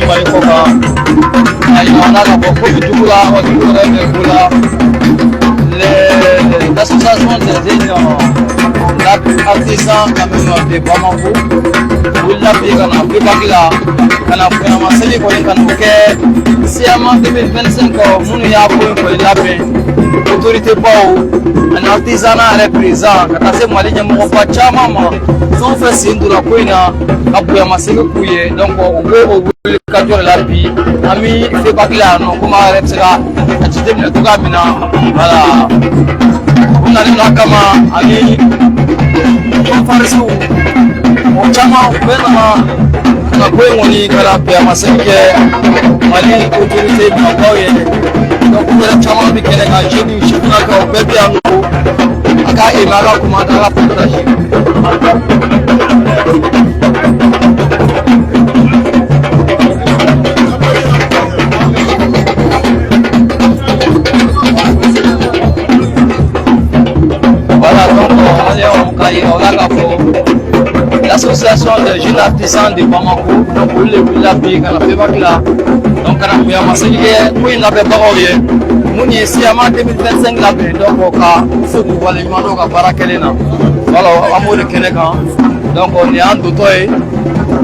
ni Mali Koka. On a beaucoup de les associations des artisans quand même de Bamako. Vous l'avez quand on a fait la si à 2025 on y a pour la autorité un artisanat représent quand c'est moi les gens pas chama sont fait signe de la coina après ma série couillé donc on peut le cadre la vie ami fait pas là non comment restera acheter le tout gamina voilà on a là comme ami on fait ça on chama on na kwa ngoni kala pe ma série mali autorité na kwa donc on chama bi kele ka jeudi chifna ka bébé ango aka e mara kuma da partage voilà donc l'association des jeunes artisans de Bamako pour les villages quand on fait là donc quand on a massé pour une avait pas rien mon ici à 2025 là donc au cas faut que voilà mano ka barakelena voilà amour de Kenega donc on est en dotoy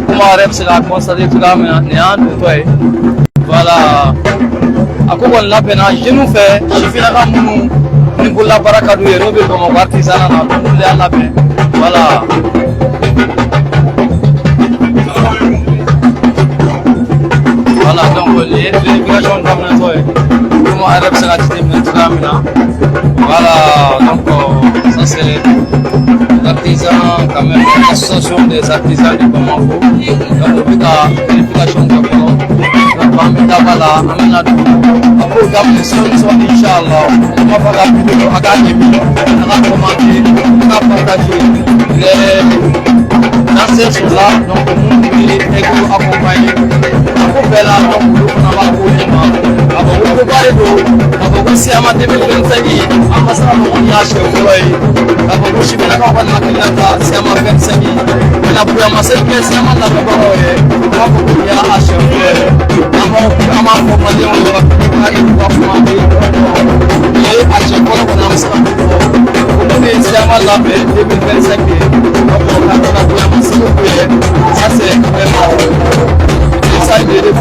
comment rep c'est la constater tout là mais on est en dotoy voilà à quoi on l'a peine je nous fait je fais la mounou ni pour la baraka du héros de mon artisan na tout le la peine voilà. Voilà, donc l'immigration comme comment Arab sera maintenant. Voilà, donc ça c'est les artisans, quand même, l'association des artisans de Bamako. Donc, on peut l'immigration comme ça. Voilà, après, on va Inch'Allah, on va faire la vidéo à gagner, on va commenter, on va partager dans ces choses-là, donc on peut accompagner. Bela donc on va voir on va parler de si à 2025 ambassadeur on a chez vous je vais la faire si à 25 on a pour amasser que si à la on va à chez vous on va commander on va commander et à chaque fois on a ça on est si à la 2025 on va amasser ça c'est vraiment ça il est de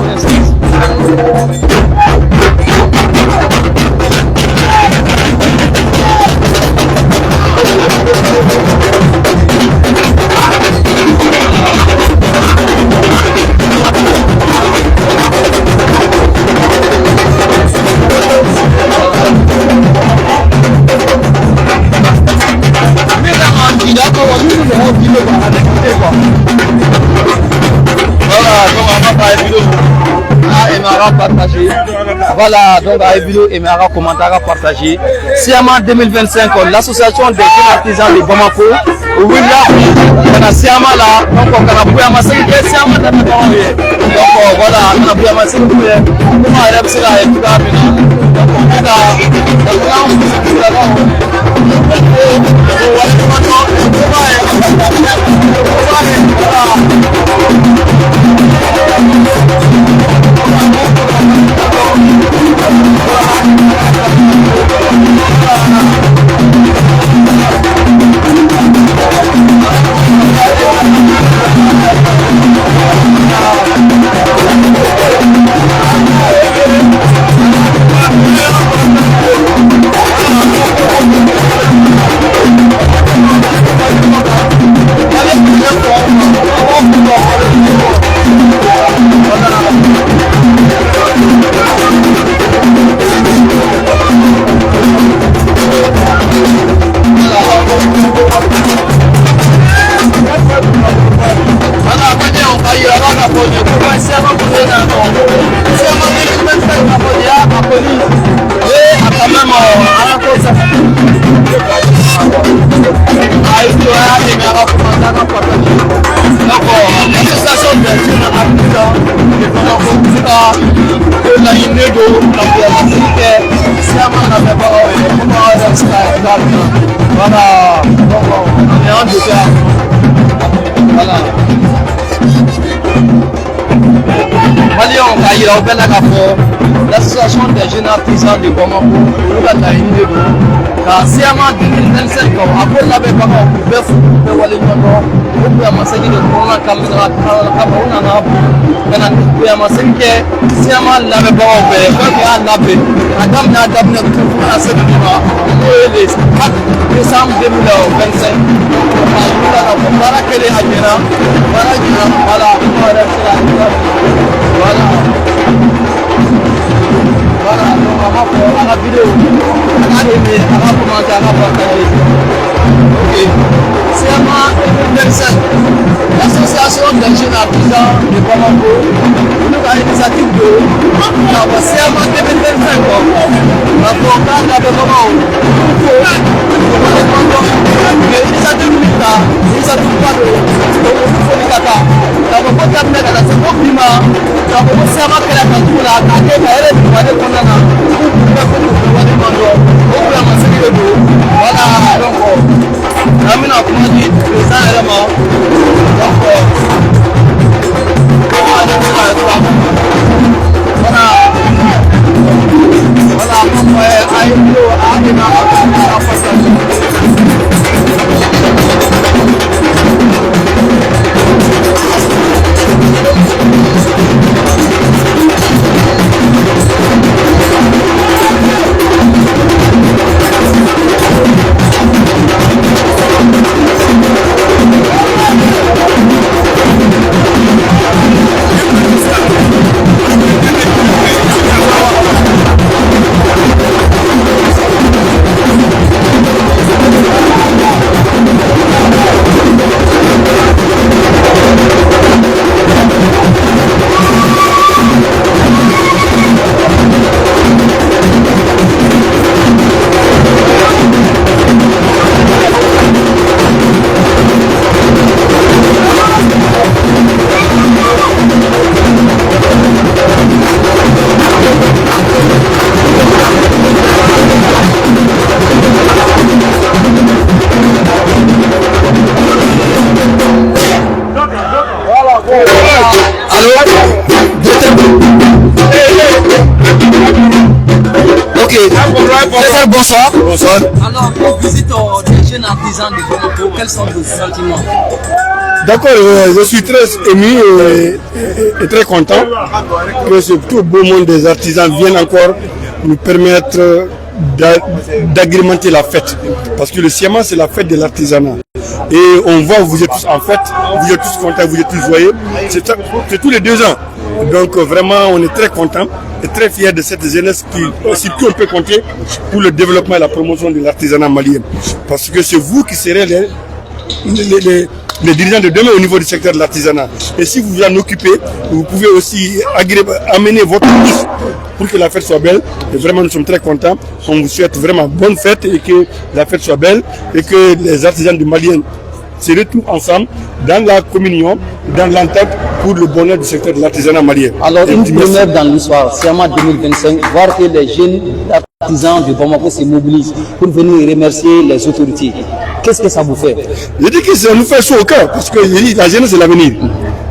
voilà, donc à vidéo et à commentaire à partager. Si en 2025, l'association des jeunes artisans de Bamako, oui là, on a Siama là, donc on a pu amasser des Siama dans le donc voilà, on a pu amasser le poulet. Comment elle a cela et tout ça, donc on voilà, on est en deux cas. Voilà. Maliens k'a yira u bɛɛ la k'a fɔ l'association des jeunes artisans de Bamako olu ka laɲini de don ka CMA 2025 kɔ a ko labɛnbagaw k'u bɛɛ fo k'u bɛɛ waleɲuman dɔn o bonyamasegin de kɔnɔna ka bɔ u nana ka na bonyamasegin kɛ CMA labɛnbagaw bɛɛ fɛn min y'a labɛn a daminɛ a daminɛ fo kana se bi ma n'o ye le 4 décembre 2025 k'a yira k'a fɔ baara kɛlen a ɲɛna baara ɲɛna voilà n'o yɛrɛ bɛ se ka voilà voilà donc a b'a fɔ a ka vidéo a ka aimé a ka commenté a ka partager ok CMA 2025 l'association des jeunes artisans de Bamako olu ka initiative don k'a fɔ CMA 2025 kɔ k'a fɔ k'a labɛnbagaw fo waleɲuman dɔn mais initiative min ta initiative ba don olu foli ka taa k'a fɔ ko daminɛ ka na se fo bi ma k'a fɔ ko CMA kɛra ka tugu la k'a kɛ ka yɛrɛ ɲuman kɔnɔna na k'u bɛɛ fo k'u waleɲuman dɔn o bonyamasegin de don voilà donc an bɛna kuma di président yɛrɛ ma donc bonsoir. Bonsoir. Alors, pour visite des jeunes artisans de Bamako, quels sont vos sentiments? D'accord, je suis très ému et très content que ce tout beau monde des artisans vienne encore nous permettre d'agrémenter la fête. Parce que le CMA, c'est la fête de l'artisanat. Et on voit, vous êtes tous en fête, vous êtes tous contents, vous êtes tous joyeux. C'est tous les 2 ans. Donc vraiment, on est très contents et très fiers de cette jeunesse sur qui on peut compter pour le développement et la promotion de l'artisanat malien. Parce que c'est vous qui serez les dirigeants de demain au niveau du secteur de l'artisanat. Et si vous vous en occupez, vous pouvez aussi amener votre pouce pour que la fête soit belle. Et vraiment, nous sommes très contents. On vous souhaite vraiment bonne fête et que la fête soit belle et que les artisans du Malien se retrouvent ensemble dans la communion, dans l'entente pour le bonheur du secteur de l'artisanat malien. Alors, une première dans l'histoire, CMA 2025, voir que les jeunes artisans de Bamako se mobilisent pour venir remercier les autorités. Qu'est-ce que ça vous fait? Je dis que ça nous fait chaud au cœur parce que la jeunesse c'est l'avenir.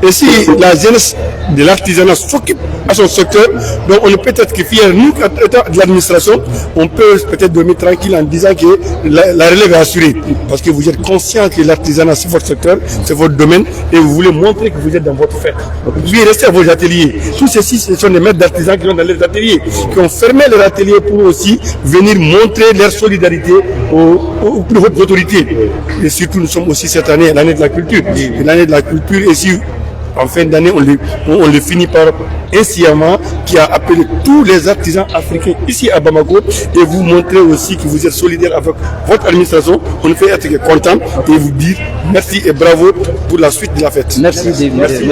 Et si la jeunesse de l'artisanat s'occupe à son secteur, donc on est peut-être que fiers, nous, de l'administration, on peut peut-être dormir tranquille en disant que la relève est assurée. Parce que vous êtes conscient que l'artisanat c'est votre secteur, c'est votre domaine et vous voulez montrer que vous êtes dans votre fête. Vous pouvez rester à vos ateliers. Tous ceux-ci, ce sont des maîtres d'artisans qui sont dans les ateliers, qui ont fermé leurs ateliers pour aussi venir montrer leur solidarité aux plus hautes autorités. Et surtout, nous sommes aussi cette année, l'année de la culture. Et l'année de la culture, et si en fin d'année, on le finit par un CMA qui a appelé tous les artisans africains ici à Bamako et vous montrer aussi que vous êtes solidaire avec votre administration. On ne fait être que content et vous dire merci et bravo pour la suite de la fête. Merci, David. Merci.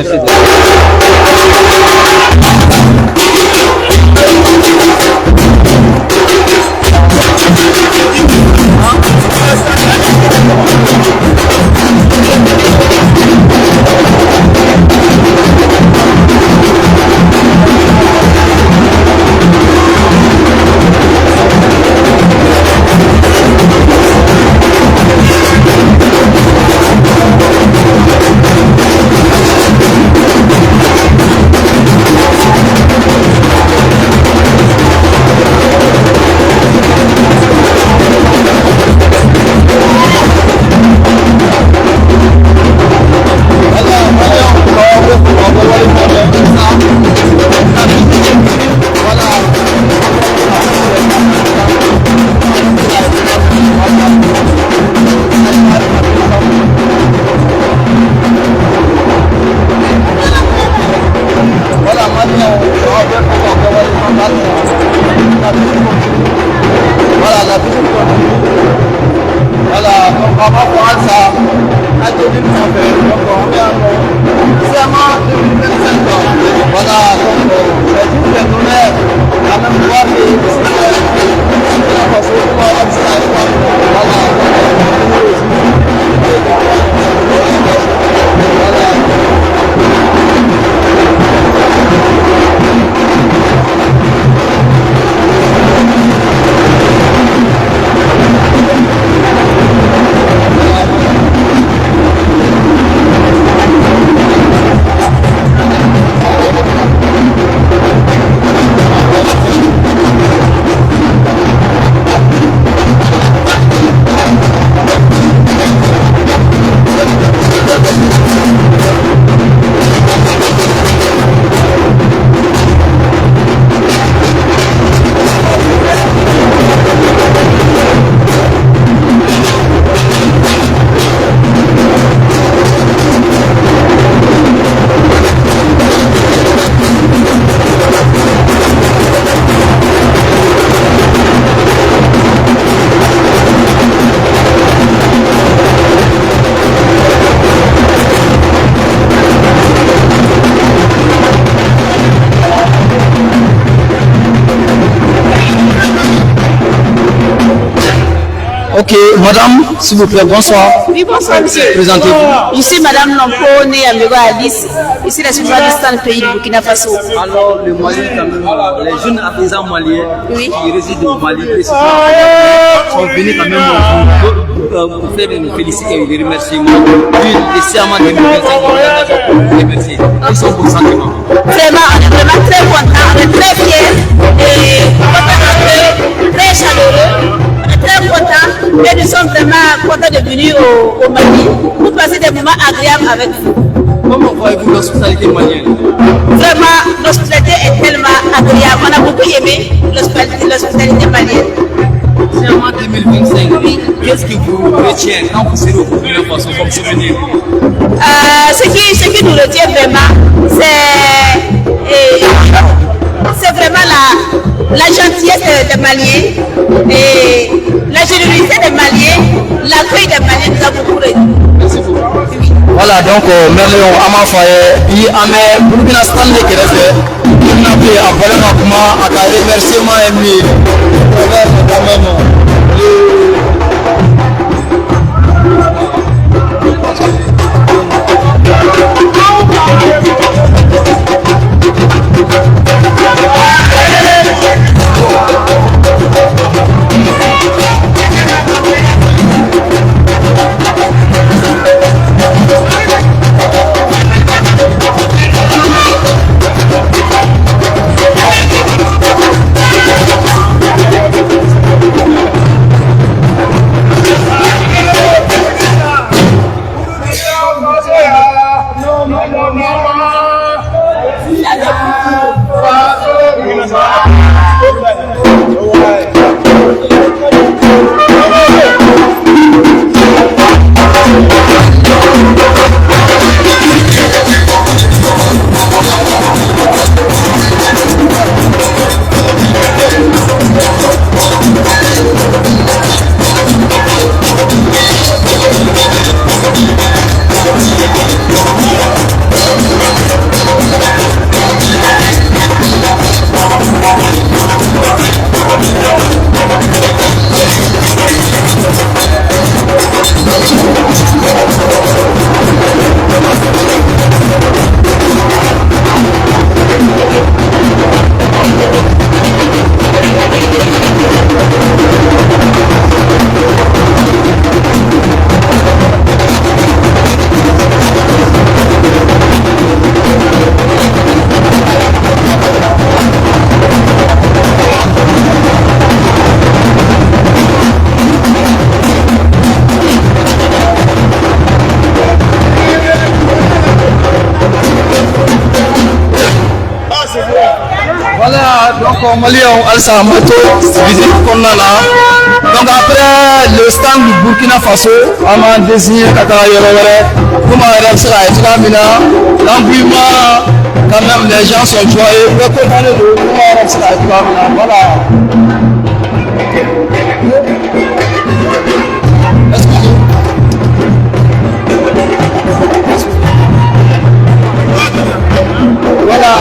Voilà, la visite continue. Voilà, donc on va voir ça à 2030. Donc on est en seulement 2025 ans. Voilà, donc c'est tout le honneur à même voir que Ok, madame, s'il vous plaît, bonsoir. Oui, bonsoir, monsieur. Présentez-vous. Je suis madame Nampo, née à Mego Alice. Ici, la journaliste dans le pays du Burkina Faso. Alors, le Mali, quand même, les jeunes artisans maliens Oui. qui résident au Mali, précisément, sont venus quand même pour faire une félicité et des remerciements. Puis, le serment de 2025, pour les remercier. Quels sont vos sentiments? Vraiment, on est vraiment très contents, on est très fiers et très chaleureux. On est très contents et nous sommes vraiment contents de venir au Mali pour passer des moments agréables avec vous. Comment voyez-vous l'hospitalité malienne? Vraiment, l'hospitalité est tellement agréable. On a beaucoup aimé l'hospitalité malienne. C'est en 2025. Qu'est-ce qui vous retient quand vous serez au Burkina Faso comme souvenir? Ce qui nous retient vraiment, c'est vraiment la gentillesse des Maliens et la générosité des Maliens, l'accueil des Maliens nous a beaucoup retenu. Merci beaucoup. Voilà, donc merci à ma famille. Il y a un Burkina Faso qui reste. Il n'a pas apporté comment à ta remerciement et mis. Voilà, donc au Mali, Alsa Mato, visite qu'on a là. Donc après le stand du Burkina Faso, on a désigné Katara Yorore, comment réussir à être là, l'embouillement, quand même les gens sont joyeux. Voilà. Voilà,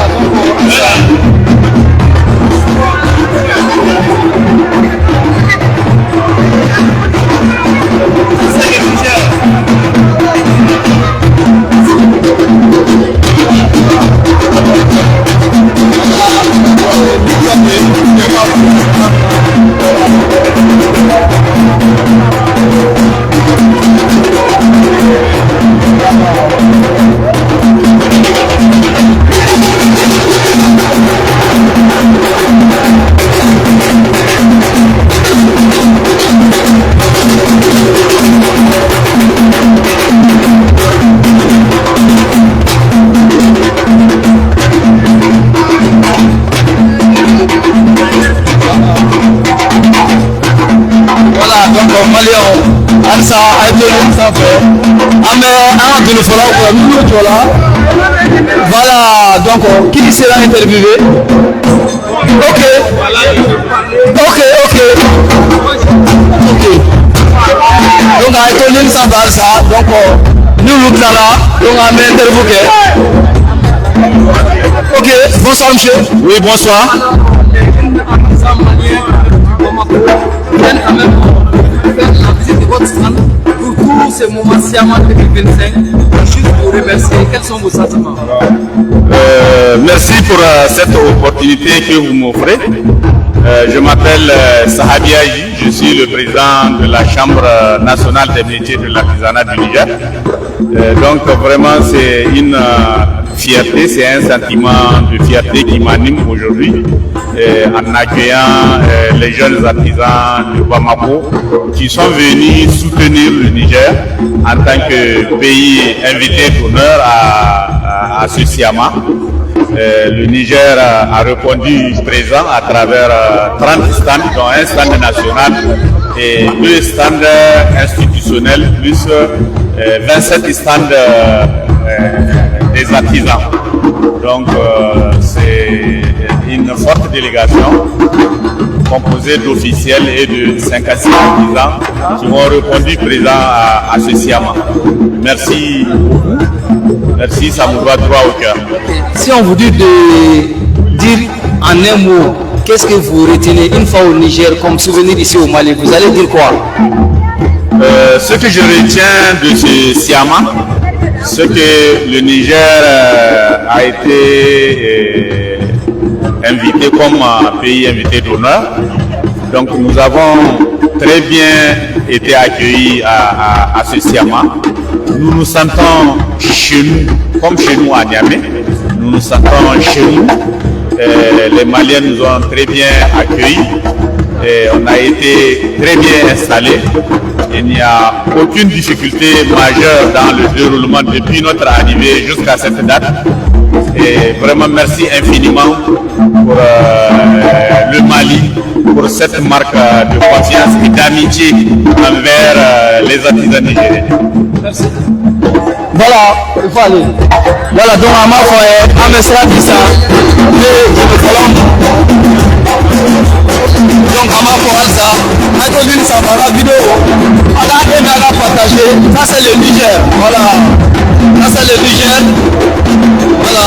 Ansa voilà, donc qui sera interviewé? Ok. Donc à Etolin Sansa, donc nous nous là, donc à m'interviewer. Ok, bonsoir monsieur. Oui, bonsoir. Votre stand pour tous ces moments Siama 2025, juste pour remercier. Quels sont vos sentiments? Merci pour cette opportunité que vous m'offrez. Je m'appelle Sahabi Aji, je suis le président de la Chambre nationale des métiers de l'artisanat du Niger. Donc vraiment c'est une fierté, c'est un sentiment de fierté qui m'anime aujourd'hui en accueillant les jeunes artisans de Bamako qui sont venus soutenir le Niger en tant que pays invité d'honneur à ce Siama. Le Niger a répondu présent à travers 30 stands, dont un stand national et 2 stands institutionnels, plus 27 stands des artisans. Donc c'est une forte délégation composée d'officiels et de 5 à 6 artisans qui ont répondu présent à ce Siama. Merci beaucoup. Merci, ça me va droit au cœur. Si on vous dit de dire en un mot, qu'est-ce que vous retenez une fois au Niger comme souvenir ici au Mali, vous allez dire quoi? Ce que je retiens de ce Siama, c'est que le Niger a été invité comme pays invité d'honneur. Donc nous avons très bien été accueillis à ce Siama. Nous nous sentons chez nous, comme chez nous à Niamey. Nous nous sentons chez nous. Les Maliens nous ont très bien accueillis. On a été très bien installés. Il n'y a aucune difficulté majeure dans le déroulement depuis notre arrivée jusqu'à cette date. Et vraiment merci infiniment pour le Mali, pour cette marque de confiance et d'amitié envers les artisans nigériens. Merci. Voilà, il faut aller. Voilà, donc à ma foi, à mes frères qui sont donc à ma foi, ça, à cause d'une la vidéo, on a aimé à partager. Ça c'est le Niger. Voilà. Ça c'est le Niger. Voilà.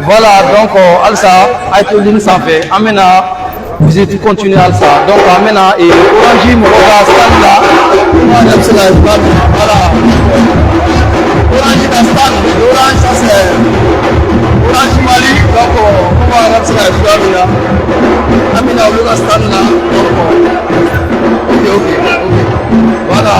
Voilà, donc Alsa a été ligne sans fait. Amena, vous êtes continué Alsa. Donc Amena et Orange Moroga stand là. Voilà. Orange stand, Orange ça c'est Orange Mali. Donc on va regarder ça là. Amena Moroga stand là. Donc ok. Voilà.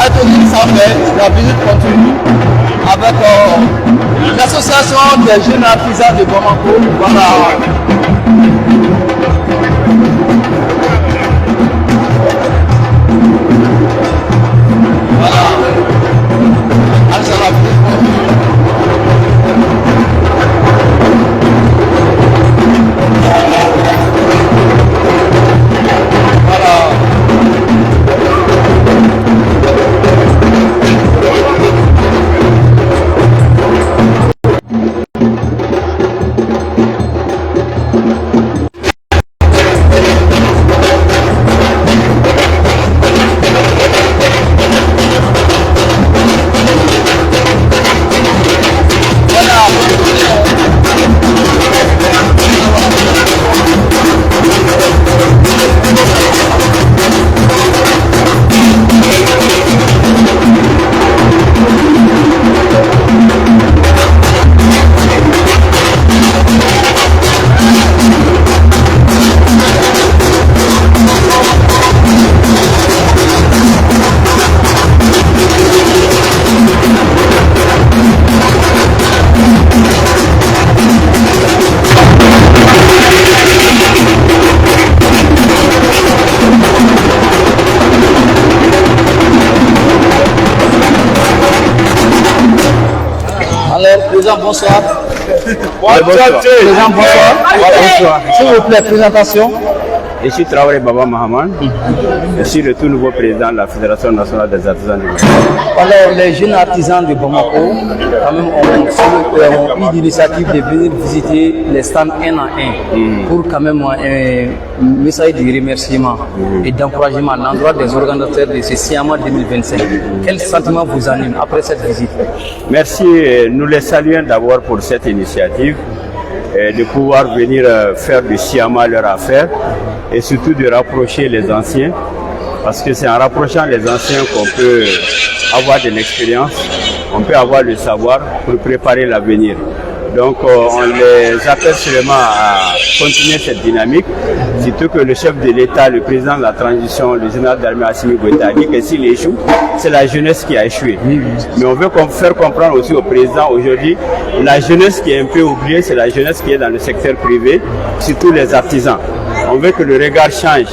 atelier ça fait, la visite continue avec l'association des jeunes artisans de Bamako. Voilà. Voilà. Alors, ça va bien. Président, bonsoir. Président, bonsoir. S'il vous plaît, présentation. Je suis Traoré Baba Mahaman. Je suis le tout nouveau président de la Fédération nationale des artisans du Bamako. Alors, les jeunes artisans de Bamako, quand même, ont eu l'initiative de venir visiter les stands un à un pour quand même un message de remerciement et d'encouragement à l'endroit des organisateurs de ce Siama 2025. Quel sentiment vous anime après cette visite? Merci, nous les saluons d'abord pour cette initiative de pouvoir venir faire du Siama leur affaire et surtout de rapprocher les anciens, parce que c'est en rapprochant les anciens qu'on peut avoir de l'expérience, on peut avoir le savoir pour préparer l'avenir. Donc on les appelle seulement à continuer cette dynamique, surtout que le chef de l'État, le président de la transition, le général d'armée Assimi Goïta a dit que s'il échoue, c'est la jeunesse qui a échoué. Mais on veut faire comprendre aussi au président aujourd'hui, la jeunesse qui est un peu oubliée, c'est la jeunesse qui est dans le secteur privé, surtout les artisans. On veut que le regard change.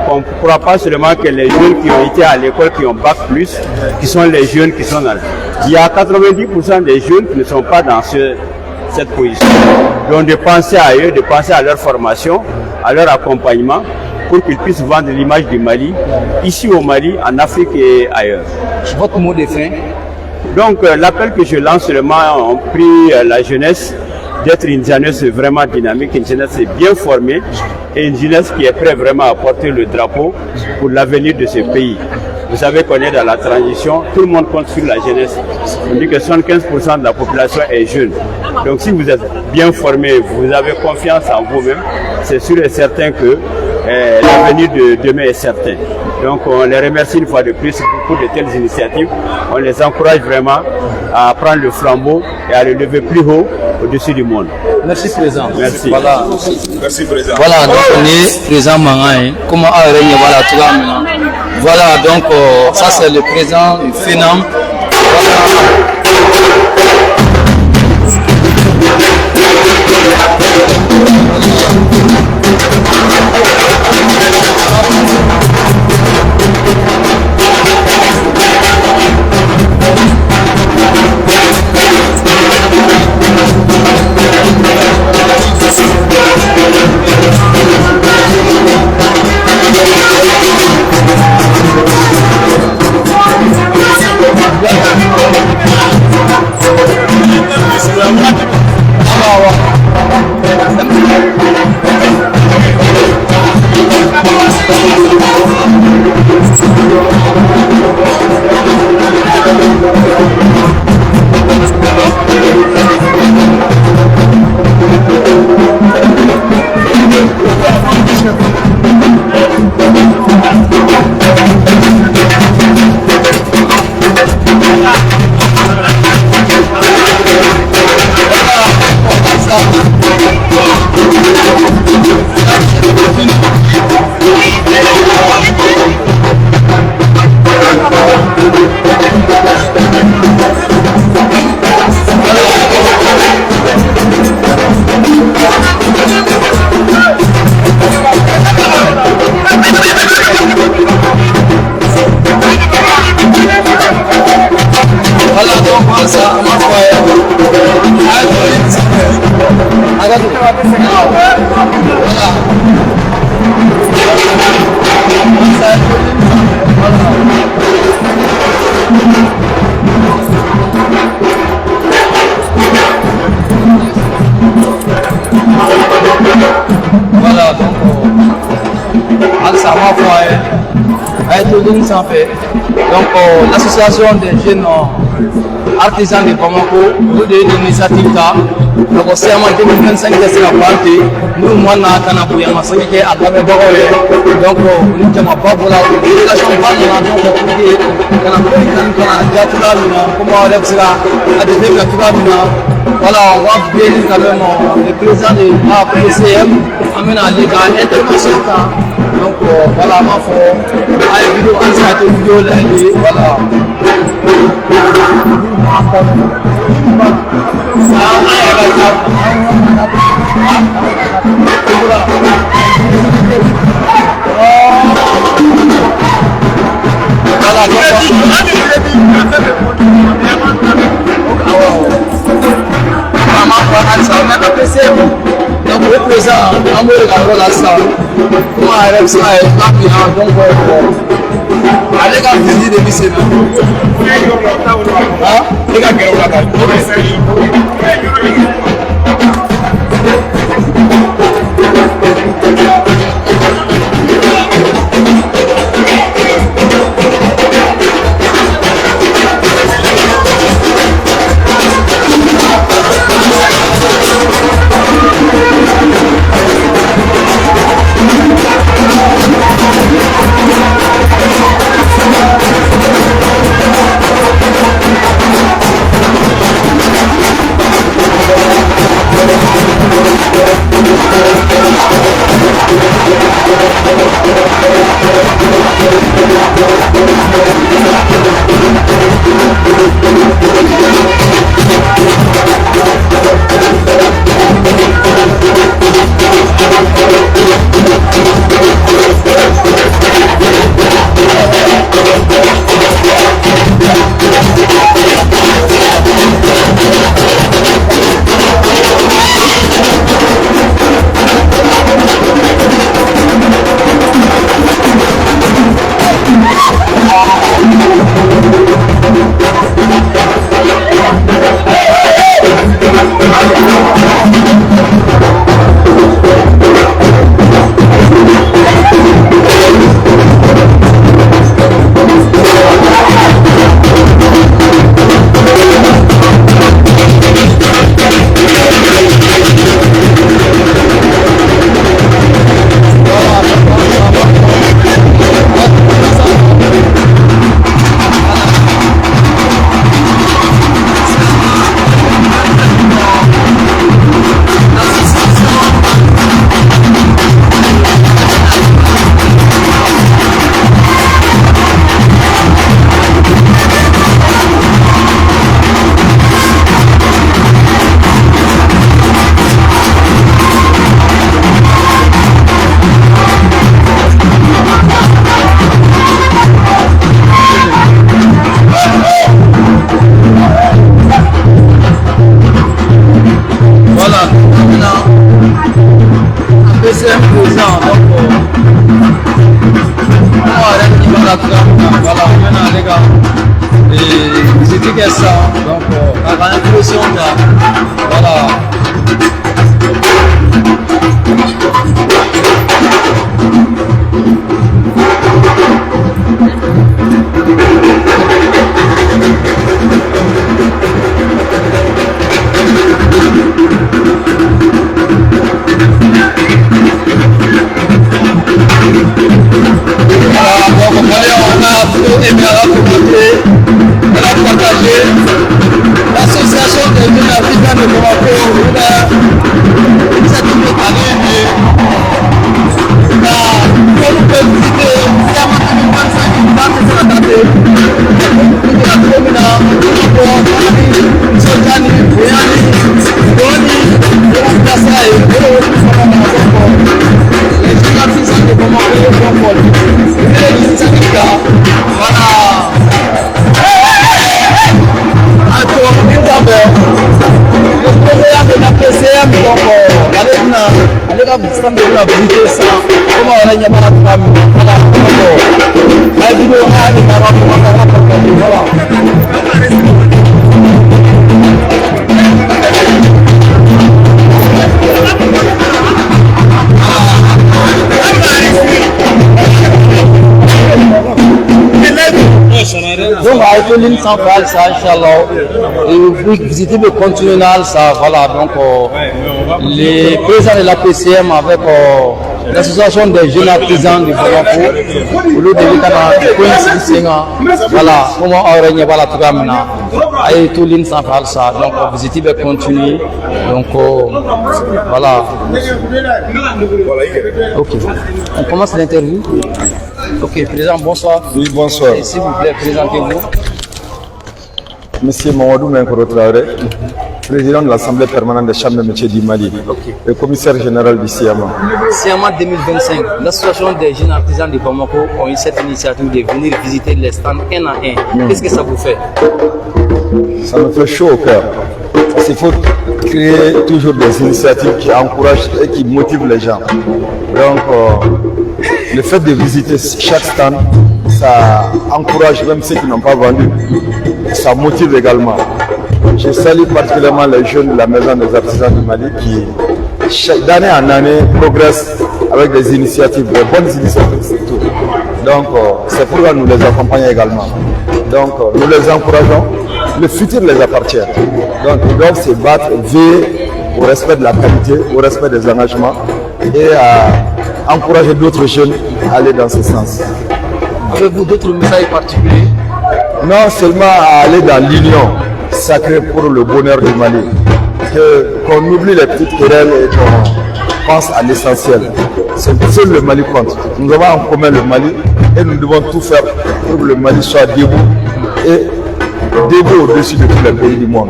On ne croit pas seulement que les jeunes qui ont été à l'école, qui ont bac plus, qui sont les jeunes qui sont dans... Il y a 90% des jeunes qui ne sont pas dans cette position. Donc de penser à eux, de penser à leur formation, à leur accompagnement, pour qu'ils puissent vendre l'image du Mali, ici au Mali, en Afrique et ailleurs. Votre mot de fin? Donc l'appel que je lance seulement, on prie la jeunesse d'être une jeunesse vraiment dynamique, une jeunesse bien formée et une jeunesse qui est prête vraiment à porter le drapeau pour l'avenir de ce pays. Vous savez qu'on est dans la transition, tout le monde compte sur la jeunesse. On dit que 75% de la population est jeune. Donc si vous êtes bien formé, vous avez confiance en vous-même, c'est sûr et certain que l'avenir de demain est certain. Donc on les remercie une fois de plus pour de telles initiatives. On les encourage vraiment à prendre le flambeau et à le lever plus haut au-dessus du monde. Merci président. Merci. Voilà. Merci président. Voilà, donc on est président Mangaï. Comment a régné voilà tout là maintenant. Voilà, donc ça c'est le président du FENAM. Voilà. Voilà, donc ça m'a fait tout ça fait. Donc l'association des jeunes artisans de Bamako, nous de l'initiative là, donc c'est en 2025 que c'est la partie. Nous moi na kana pour yama c'est que à la donc nous sommes pas pour la délégation pas na donc pour que kana pour kana jatula na comme on lève ça à des jatula na voilà on va bien quand même le président de la PCM amène à l'égal international donc voilà ma foi à vidéo en cette vidéo là voilà donc le président Amour Garo la salle comment elle ça est bien donc allez gars visite de lycée ah les gars qui donc la impression voilà. L'association des jeunes africains de Bamako, ka stand de la visiter ça comment on a n'y a pas la famille voilà la vidéo a des carottes voilà. Donc avec l'île centrale, ça, Inch'Allah, et visiter le continental, ça, voilà, donc les présidents de la PCM avec l'association des jeunes artisans du Bamako, le début voilà, comment on règne, voilà, tout comme ça, avec tout l'île centrale, ça, donc visiter le continu, donc voilà. Ok, on commence l'interview. Ok, président, bonsoir. Oui, bonsoir. Et s'il vous plaît, présentez-vous. Monsieur Mamadou Menkoro Traoré, président de l'Assemblée permanente des chambres de métiers du Mali, et commissaire général du SIAMA. SIAMA 2025, l'association des jeunes artisans de Bamako ont eu cette initiative de venir visiter les stands un à un. Qu'est-ce que ça vous fait? Ça me fait chaud au cœur. Parce qu'il faut créer toujours des initiatives qui encouragent et qui motivent les gens. Donc, le fait de visiter chaque stand, ça encourage même ceux qui n'ont pas vendu. Ça motive également. Je salue particulièrement les jeunes de la Maison des artisans du Mali qui, d'année en année, progressent avec des initiatives, des bonnes initiatives surtout. Donc, c'est pourquoi nous les accompagnons également. Donc, nous les encourageons. Le futur les appartient. Donc, ils doivent se battre, veiller au respect de la qualité, au respect des engagements et à encourager d'autres jeunes à aller dans ce sens. Avez-vous d'autres messages particuliers? Non seulement à aller dans l'union sacrée pour le bonheur du Mali, qu'on oublie les petites querelles et qu'on pense à l'essentiel. C'est seul le Mali compte. Nous avons en commun le Mali et nous devons tout faire pour que le Mali soit debout et debout au-dessus de tous les pays du monde.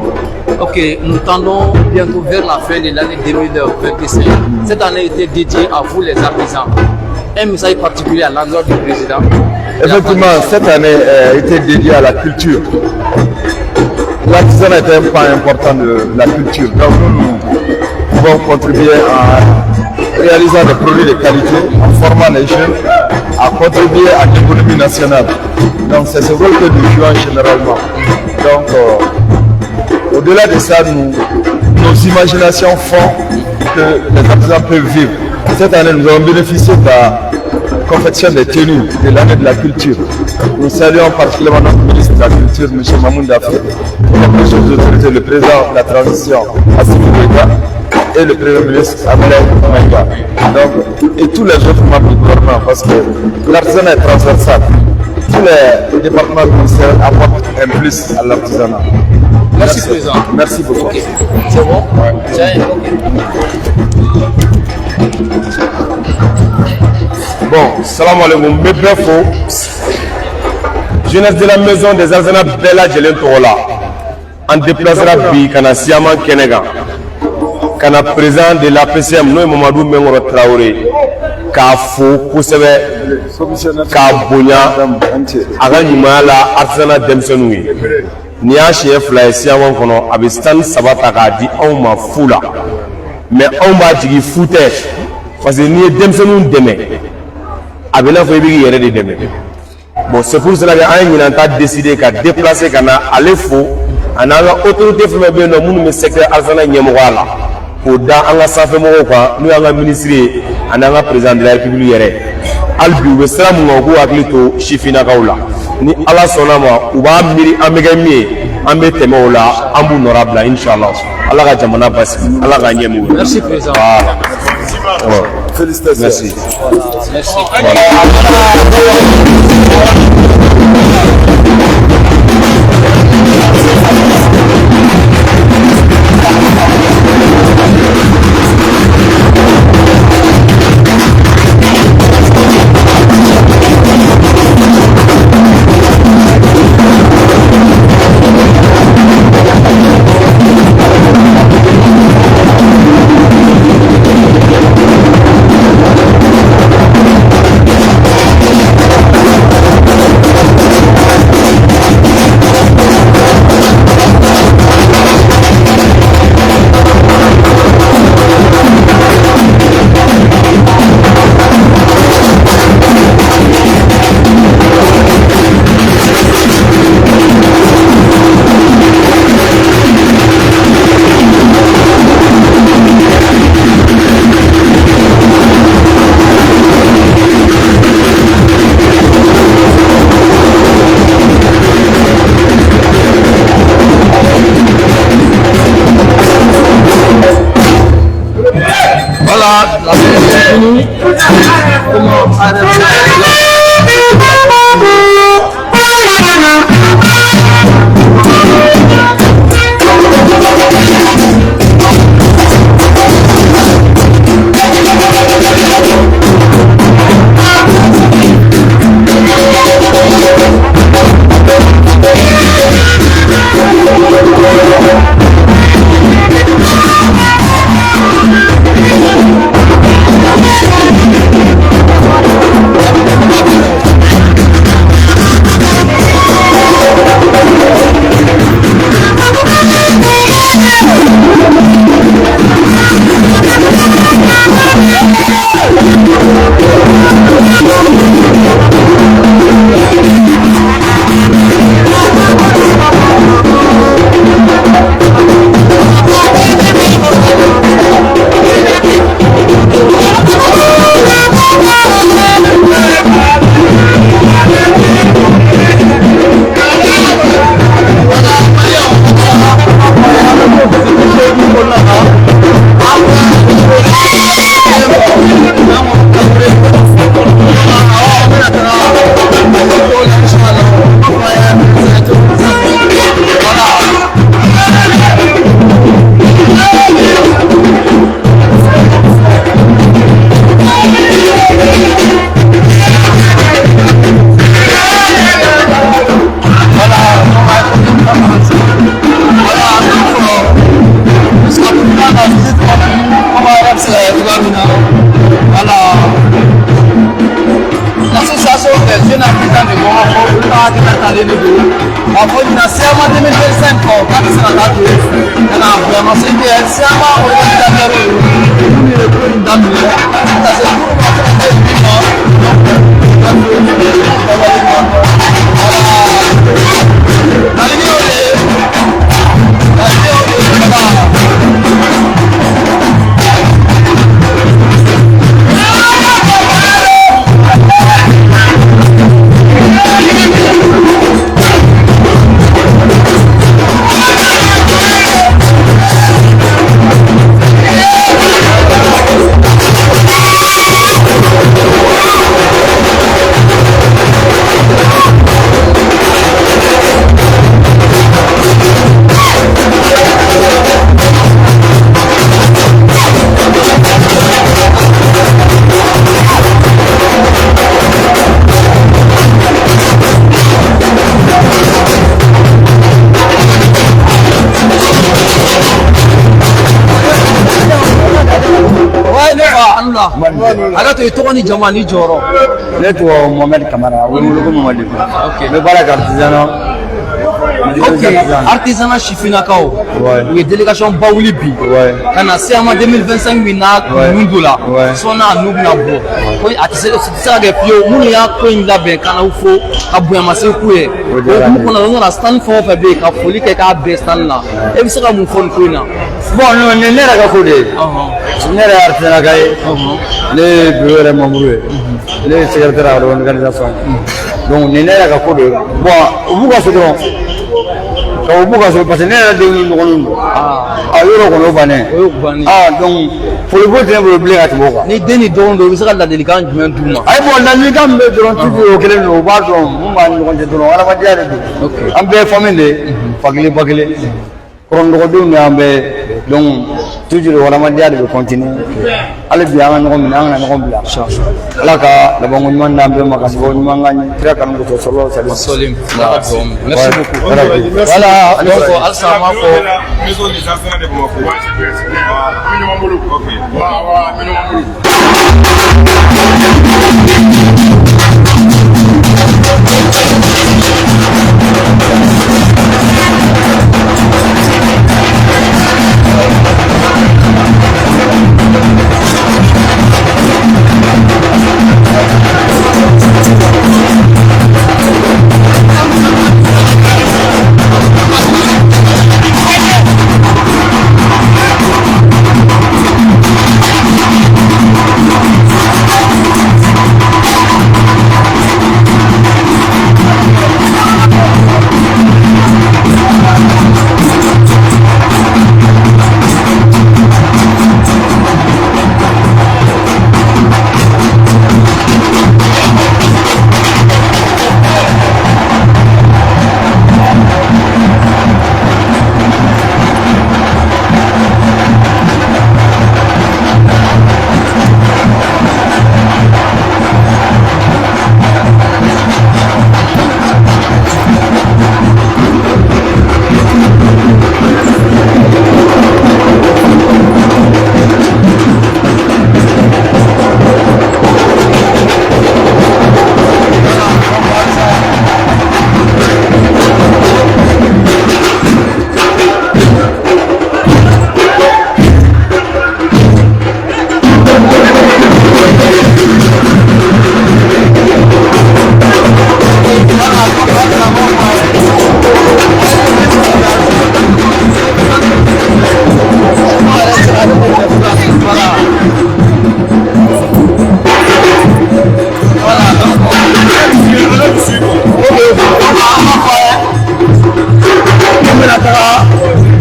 Ok, nous tendons bientôt vers la fin de l'année 2025. Cette année était dédiée à vous les artisans. Un message particulier à l'endroit du président. Effectivement, cette année a été dédiée à la culture. L'artisanat est un point important de la culture. Donc nous pouvons contribuer en réalisant des produits de qualité, en formant les jeunes, à contribuer à l'économie nationale. Donc c'est ce rôle que nous jouons généralement. Donc au-delà de ça, nos imaginations font que les artisans peuvent vivre. Cette année, nous avons bénéficié de la confection des tenues de l'année de la culture. Nous saluons particulièrement notre ministre de la Culture, M. Mamoun Dafé, le président de la transition, Assimi Goïta, et le premier ministre Abdoulaye Maïga. Et tous les autres membres du gouvernement, parce que l'artisanat est transversal. Tous les départements ministériels apportent un plus à l'artisanat. Merci, président. Merci beaucoup. Okay. C'est bon? Ouais. Bon, salam alaikum. Bébéfo, jeunesse de la maison des artisans Bella Djelentola, en déplacera bi kana Siama Kenega, kana président de la PCM, nous Mamadou Menkoro Traoré, ka fo kosɛbɛ ka bonya a ka ɲumanya la artisanat denmisɛnninw ye. Ni y'a siɲɛ fila ye Siama kɔnɔ a bɛ stand 3 ta k'a di anw ma fu la mais anw b'a jigi fu tɛ parce que n'i ye denmisɛnninw dɛmɛ a bɛ n'a fɔ i bɛ k'i yɛrɛ de dɛmɛ. Bon c'est pour cela que an ye ɲinan ta décider ka déplacer ka na ale fo a n'an ka autorité fɛn fɛn bɛ yen nɔ minnu bɛ secteur artisanat ɲɛmɔgɔya la k'o da an ka sanfɛmɔgɔw kan n'o y'an ka ministre ye ani an ka président de la république yɛrɛ. Hali bi u bɛ sira mun kan u k'u hakili to sifinnakaw la ni ala sɔnna ma u b'a miiri an bɛ kɛ min ye an bɛ tɛmɛ o la an b'u nɔra bila inshallah ala ka jamana basigi ala ka ɲɛmɔgɔ. Merci président. Voilà. Félicitations. Merci. Merci. Alors tu es tourné Jamani Joro. Ne to Mohamed Kamara, oui le Mohamed. OK. Le bala artisanat. OK. Artisanat Chifinakao. Oui, délégation Baoulibi. Ouais. Kana Siama 2025 mina Nundula. Sona Nubna Bo. Oui, artisanat c'est ça que pio munia ko inda be kana ufo abuya masekuye. Mu kona na stand for be ka foli ke ka be stand na. E bi saka mu fon ko na. Bon, non, ne la ka ko de. Ne la artisanat kay. Les bureaux membres, les secrétaires de l'organisation. Donc, nous n'avons pas de bon, vous avez quand vous avez parce que nous avons ah, donc, pour le vote, vous voulez à tout. Ni deni don do bisa la délicat du même tourment. Ay bon, la délicat me donne tout au clair au bar donc, on va nous donner on va dire. OK. En bien famille, fakile. Donc, toujours on va dire de continuer. Allez bien, on va charge. Là, la bonne demande un peu ma casse, on va gagner très calme de solo. Merci beaucoup. Voilà, donc Al-Sama pour maison des enfants de Bamako.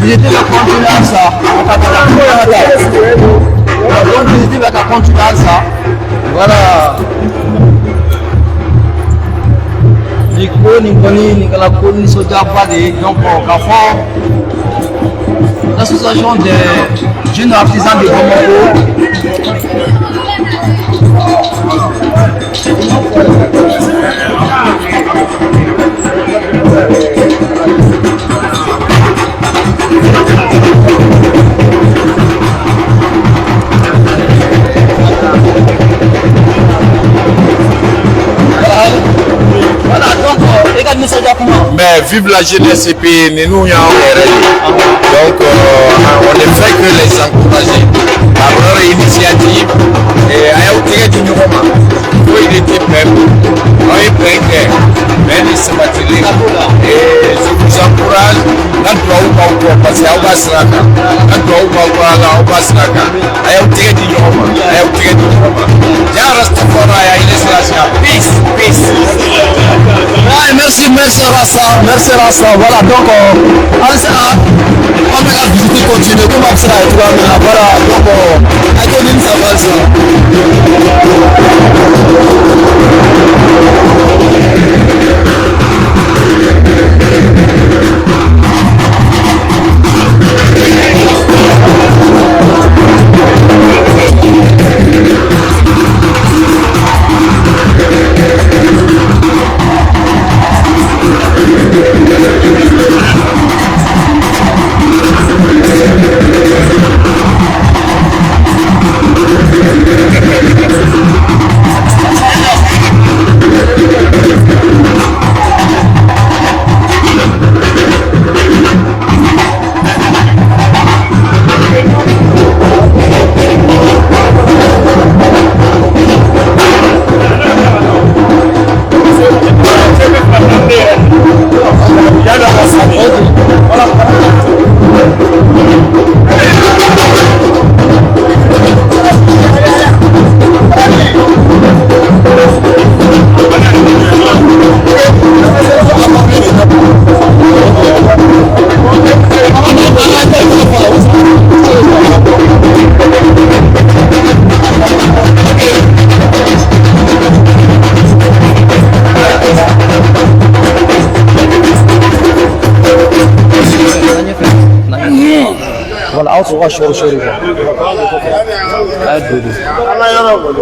l'objectif est de continuer à ça. Donc l'objectif est de continuer à ça. Voilà. Donc l'association des jeunes artisans de Bamako. Voilà, donc, mais vive la jeunesse et puis nous, donc on ne fait que les encourager par leur initiative et à du Nuroma. Il était même, on est prêt, mais il se matériel. Et je vous encourage, parce que merci Rassa. Voilà, donc on va visiter, continuer, comme ça, voilà, donc à donner ça va ça.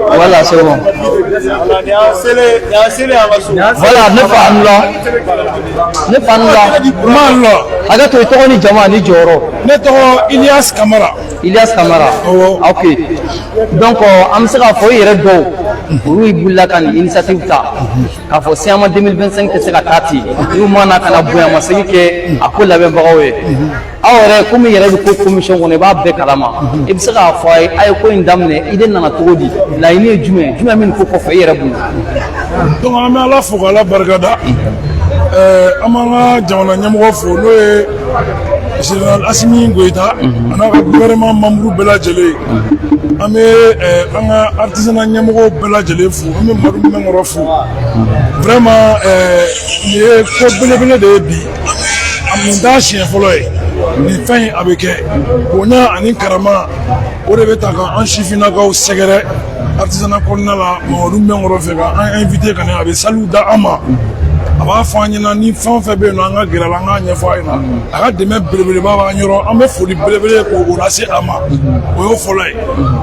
Voilà, c'est bon. Voilà, ne pas nous là. Ilias Kamara. Ok. Donc, on sera foyer oui, initiative ta. Quand faut c'est en 2025 que c'est la tati. Nous mana kana buya masaki ke akol la bembawe. Awre comme il y a une commission on est pas bekalama. Et bi sera foyer ay ko indamne iden na todi. La ini jume min ko ko foyer bu. Donc on a la fo la bargada. Amanga jamana nyamgo fo no e Général Assimi Goïta, on a gouvernement membre Bela Djelé, on a artisanat Nyamoro Bela Djelé fou, on a Marou Mengoro fou. Vraiment, il est probablement de bi. On a chien folloé, il fait avec on a un karama, on devait avoir un chifinaga au Segere, artisanat Kornala, Marou Mengoro Fega, un invité qu'on a avec Salou da Ama. Aba fanyina ni fan fe be no anga girala nga nyefo ina aga de me belebele baba nyoro ambe foli belebele ko orasi ama o yo folay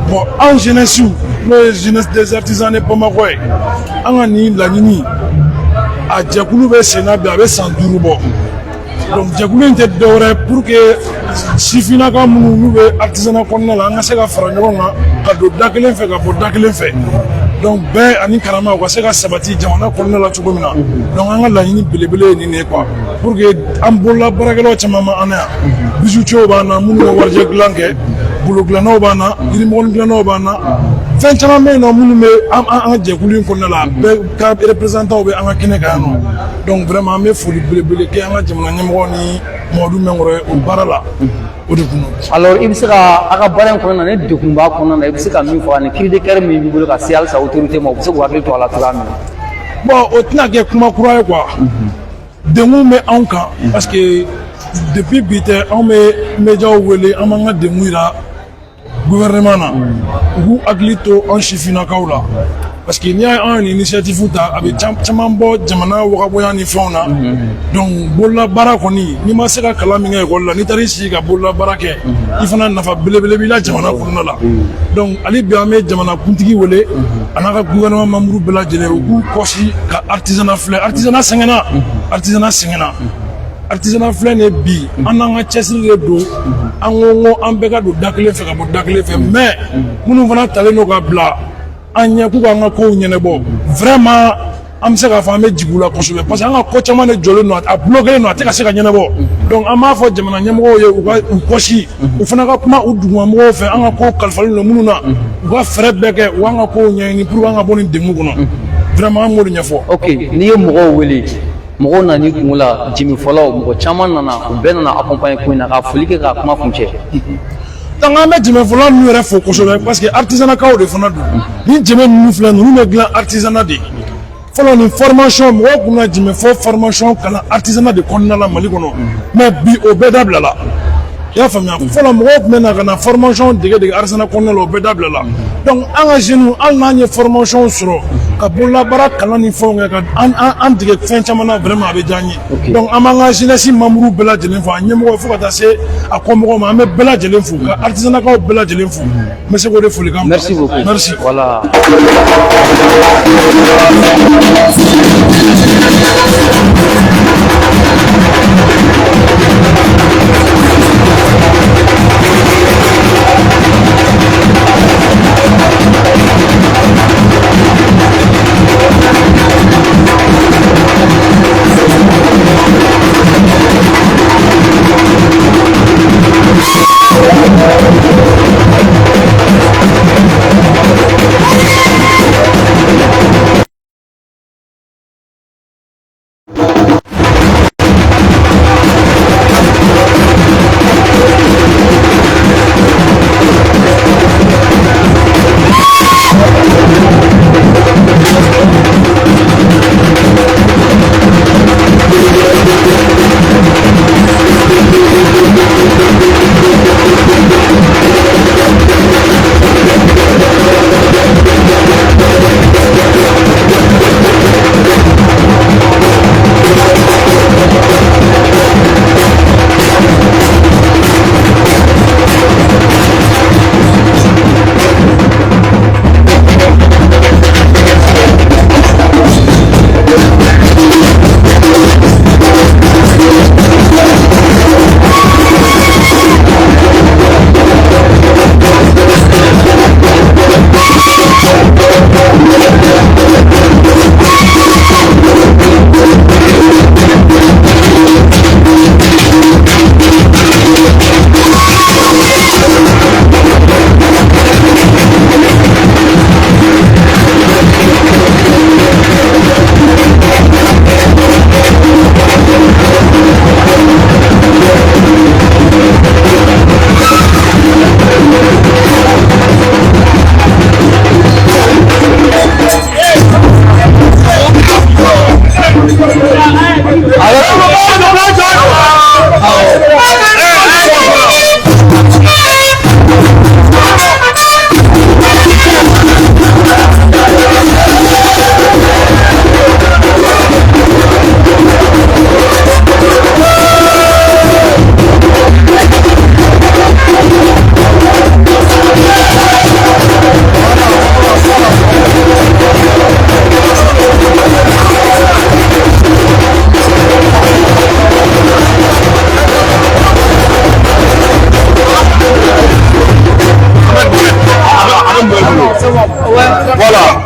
bon en jeunesse les jeunesse des artisans ne pas makoy anga ni la nini a jakulu be sena be abe sanduru bo donc jakulu inte dore pour que sifina ka munu be artisanat konna la anga se ka fara nyonga ka do dakelen fe ka bo dakelen fe. Donc ben ani karama ko se ka sabati jamana konna la cogo mina donc an ka laɲini belebele ni ne quoi pour que an bolola barakɛlaw caman ma an yan bisuciw b'an na minnu bɛ warijɛ dilan kɛ bolo dilannaw b'an na yirimɔgɔnin dilannaw b'an na fɛn caman bɛ yen nɔ minnu bɛ an ka jɛkulu in kɔnɔna la bɛɛ ka représentant bɛ an ka kɛnɛ kan yan nɔ donc vraiment an bɛ foli belebele kɛ an ka jamana ɲɛmɔgɔ ni Mamadu Mengoro ye o baara la. Alors, il sera à la barre qu'on a de combat qu'on a eu, c'est quand même pour un cri de cœur, mais il veut que c'est sa autorité, mais vous savez, pour la trame. Bon, au final, il y a quoi? De nous, mais en cas, parce que depuis bité on me média wele amanga de muira gouvernement na ou aglito en chifina kaula parce qu'il y a une initiative avec chamambo jamana wakaboya ni fauna donc bolla barakoni ni ma seka kalaminga ekola ni tarisi ka bolla barake ifana nafa belebele bila jamana kunna la donc ali biame jamana kuntigi wele anaka gouvernement mamuru bela jele ku kosi ka artisanat sengena artisanat fleur ne bi ananga chesri de do angongo ambeka do dakle fe ka bo dakle fe mais munu fana tale no ka bla anya ku ka ko nyenebo vraiment am se ka fa me jigula kosube parce que anga ko chama ne jolo no a bloquer no ate ka se ka nyenebo donc ama fo jamana nyemo ye u koshi u fana ka kuma u duguma mo fe anga ko kalfali no munu na u ka frère beke u anga ko nyeni pour anga boni demu kono vraiment mo nyefo. OK ni yo mo wele mo na ni kungula jimi fola mo chama nana u benana accompagner ko na ka folike ka kuma funche donc an bɛ jɛmɛ fɔlɔ ninnu yɛrɛ fo kosɛbɛ parce que artisanat kaw de fana don ni jɛmɛ ninnu filɛ ninnu bɛ dilan artisanat de fɔlɔ ni formation mɔgɔw kun na jɛmɛ fɔ formation kalan artisanat de kɔnɔna la Mali kɔnɔ mais bi o bɛɛ dabila la i y'a faamuya fɔlɔ mɔgɔw tun bɛ na ka na formation dege artisanat kɔnɔna la o bɛɛ dabila la donc an ka jeunes hali n'an ye formation sɔrɔ ka bololabaara kalan ni fɛnw kɛ ka an dege fɛn caman na vraiment a bɛ diya an ye donc an b'an ka jeunesse membres bɛɛ lajɛlen fo a ɲɛmɔgɔ fo ka taa se a kɔmɔgɔw ma an bɛ bɛɛ lajɛlen fo ka artisanat kaw bɛɛ lajɛlen fo n bɛ se k'o de foli kan. Merci beaucoup. Merci. Voilà.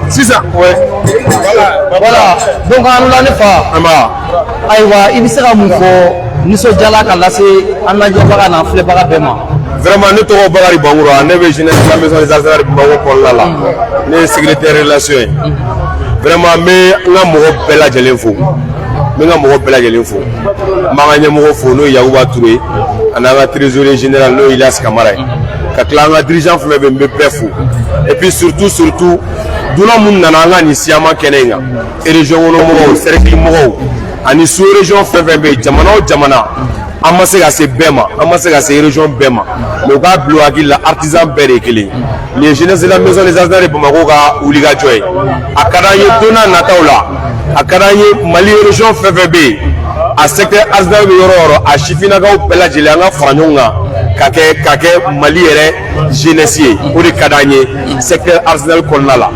Sisan voilà donc an la ne fa aywa i bɛ se ka mun fɔ nisɔndiyala ka lase an lajɛbaga n'an filɛbaga bɛɛ ma. Vraiment ne tɔgɔ Bakari Bangura ne bɛ jeunesse de la maison des artisans de Bamakɔ kɔnɔna la ne ye secrétaire relation ye vraiment n bɛ n ka mɔgɔ bɛɛ lajɛlen fo n bɛ n ka mɔgɔ bɛɛ lajɛlen fo n b'an ka ɲɛmɔgɔ fo n'o ye Yakuba Ture ani an ka trésorier général n'o ye Ilyas Kamara ye ka tila an ka dirigeant fɛn fɛn bɛ yen n bɛ bɛɛ fo et puis surtout dunan mun nana an ka nin siyaman kɛnɛ in kan région kɔnɔ mɔgɔw cercle mɔgɔw ani sous région fɛn fɛn bɛ yen jamana o jamana an ma se ka se bɛɛ ma, an ma se ka se région bɛɛ ma, mais u k'a bila u hakili la artisan bɛɛ de ye kelen. Les jeunesses de la maison des artisans de Bamako ka wulikajɔ ye. A ka d'an ye don n'a nataw la, a ka d'an ye Mali région fɛn fɛn bɛ yen, a secteur artisanal bɛ yɔrɔ o yɔrɔ, a sifinnakaw bɛɛ lajɛlen an ka fara ɲɔgɔn kan ka kɛ Mali yɛrɛ jeunesse ye. O de ka d'an ye secteur artisanal kɔnɔna la.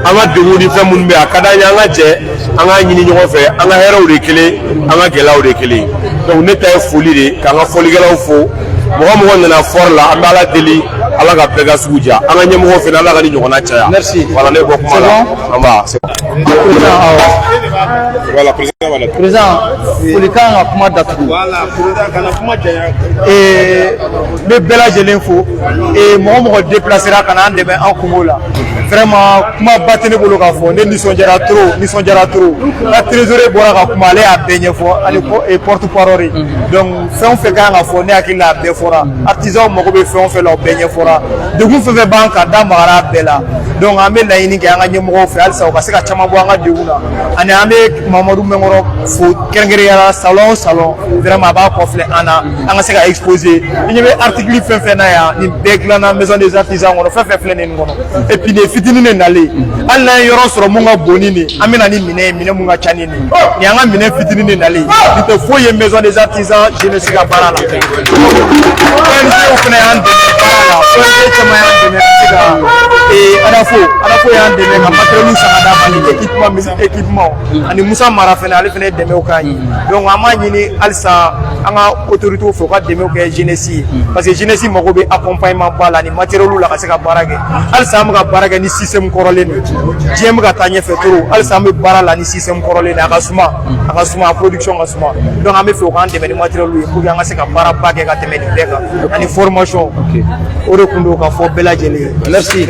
An ka degun ni fɛn minnu bɛ yen, a ka d'an ye an ka jɛ, an ka ɲini ɲɔgɔn fɛ, an ka hɛrɛw de kelen, an ka gɛlɛyaw de kelen. Donc ne ta ye foli de k'an ka fɔlikɛlaw fo. Mɔgɔ mɔgɔ nana fɔri la, an bɛ Ala deli, Ala ka bɛɛ ka sugu diya. An ka ɲɛmɔgɔw fana Ala ka ni ɲɔgɔnna caya. Merci. Voilà ne bɔ kuma la. An b'a. Voilà président folikan ka kuma datugu. Voilà président kana kuma janya. Ne bɛɛ lajɛlen fo mɔgɔ mɔgɔ déplacera ka na an dɛmɛ an kungo la. Vraiment kuma ba tɛ ne bolo k'a fɔ, ne nisɔndiyara trop. La trésorier bɔra ka kuma, ale y'a bɛɛ ɲɛfɔ, ale porte-parole. Donc fɛn o fɛn kan ka fɔ ne hakili la a bɛɛ fɔra. Artisans mago bɛ fɛn o fɛn la o bɛɛ ɲɛfɔra. Degun fɛn fɛn b'an kan da magara a bɛɛ la. Donc an bɛ laɲini kɛ an ka ɲɛmɔgɔw fɛ halisa u ka se ka caman bɔ an ka degun na. Ani an bɛ Mamadu Mɛnkɔrɔ fo kɛrɛnkɛrɛnnenya salon vraiment a b'a kɔfilɛ an na, an ka se ka exposer. I ɲɛ bɛ article fɛn fɛn na yan, nin bɛɛ dilanna maison des artisans kɔnɔ, fɛn fɛn filɛ nin kɔnɔ. Et puis fitinin de nalen, hali n'an ye yɔrɔ sɔrɔ mun ka bon ni nin, an bɛ na ni minɛn mun ka ca ni nin. Nin y'an ka minɛn fitinin de nalen, nin tɛ foyi ye maison des artisans jeunesse ka baara la. ONG fana y'an dɛmɛ baara la, ONG caman y'an dɛmɛ ka se ka ANAFO y'an dɛmɛ ka matériel san ka d'a ma ni équipement ani Musa Mara fana ale fana ye dɛmɛw k'an ye. Donc an b'a ɲini halisa an ka autorités fɛ u ka dɛmɛw kɛ jeunesse ye, parce que jeunesse mago bɛ accompagnement ba la ni matériel la ka se ka baara kɛ. Halisa an bɛ ka baara kɛ ni système kɔrɔlen de, diɲɛ bɛ ka taa ɲɛfɛ trop, halisa an bɛ baara la ni système kɔrɔlen de, a ka suma, a production ka suma. Donc an bɛ fɛ u k'an dɛmɛ ni matériel ye pour que an ka se ka baara ba kɛ ka tɛmɛ nin bɛɛ kan ani formation. O de kun don ka fɔ bɛɛ lajɛlen. Merci.